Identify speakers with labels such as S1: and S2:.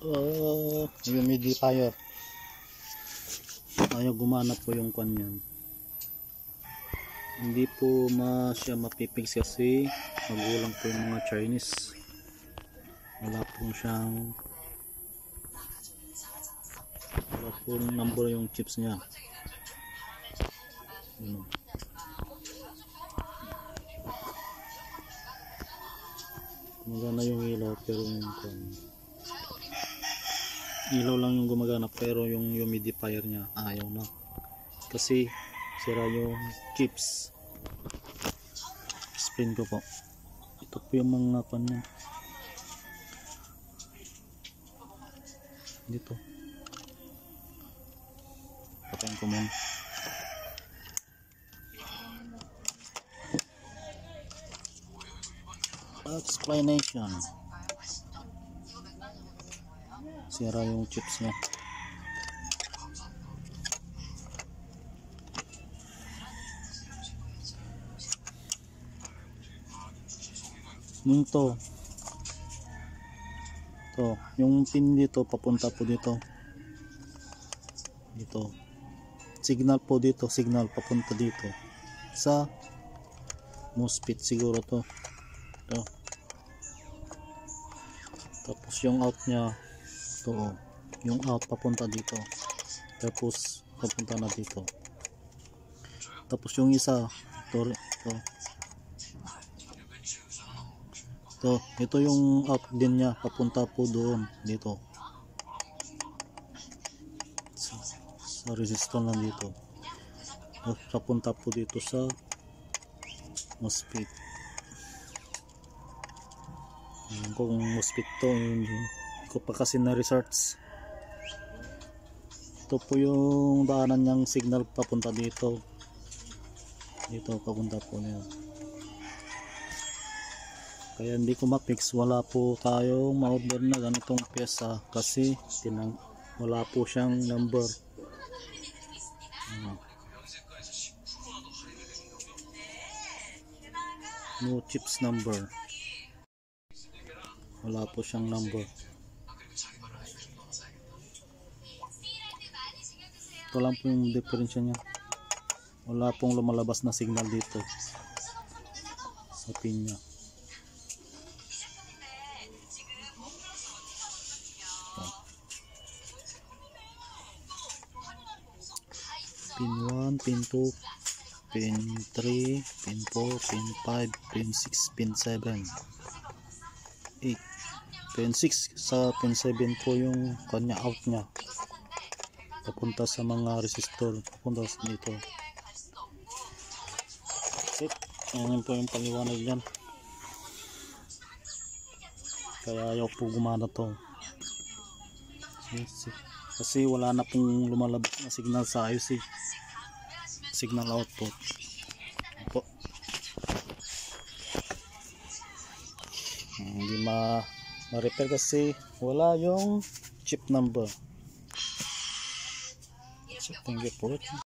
S1: Humidifier. Ayaw gumana po yung kanyan. Hindi po siya mapipix kasi magulang po yung mga Chinese. Wala pong number yung chips niya. Magana yung ilaw pero yung ilaw lang yung gumagana pero yung humidifier niya ayaw na kasi sira yung chips. Explain ko po. Ito po yung mga kanya dito. Patayin ko muna. Explanation. Sira yung chips niya. Yung pin dito papunta po dito. Signal po dito, signal papunta dito sa MOSFET siguro to. Tapos yung out nya yung out papunta dito, tapos papunta na dito. Tapos yung isa ito yung out din nya papunta po doon dito sa resistor na dito, papunta po dito sa MOSFET. Kung MOSFET to, hindi ko pa kasi na research. Ito po yung daanan niyang signal papunta dito papunta po niya. Kaya hindi ko ma-fix, wala po tayong ma-order na ganitong pyesa kasi wala po siyang number. No chips number, wala po siyang number. Ito lang po yung diferensya niya, wala pong lumalabas na signal dito sa pin niya. Pin 1, pin 2, pin 3, pin 4, pin 5, pin 6, pin 7, 8, pin 6. Sa pin 7 po yung kanya out nya papunta sa mga resistor, papunta dito. Ayan po yung paliwanag yan. Kaya ayaw po gumana to kasi wala na pong lumalabas na signal sa IC, signal output po. Hindi ma-repair kasi wala yung chip number. So, thank you for watching.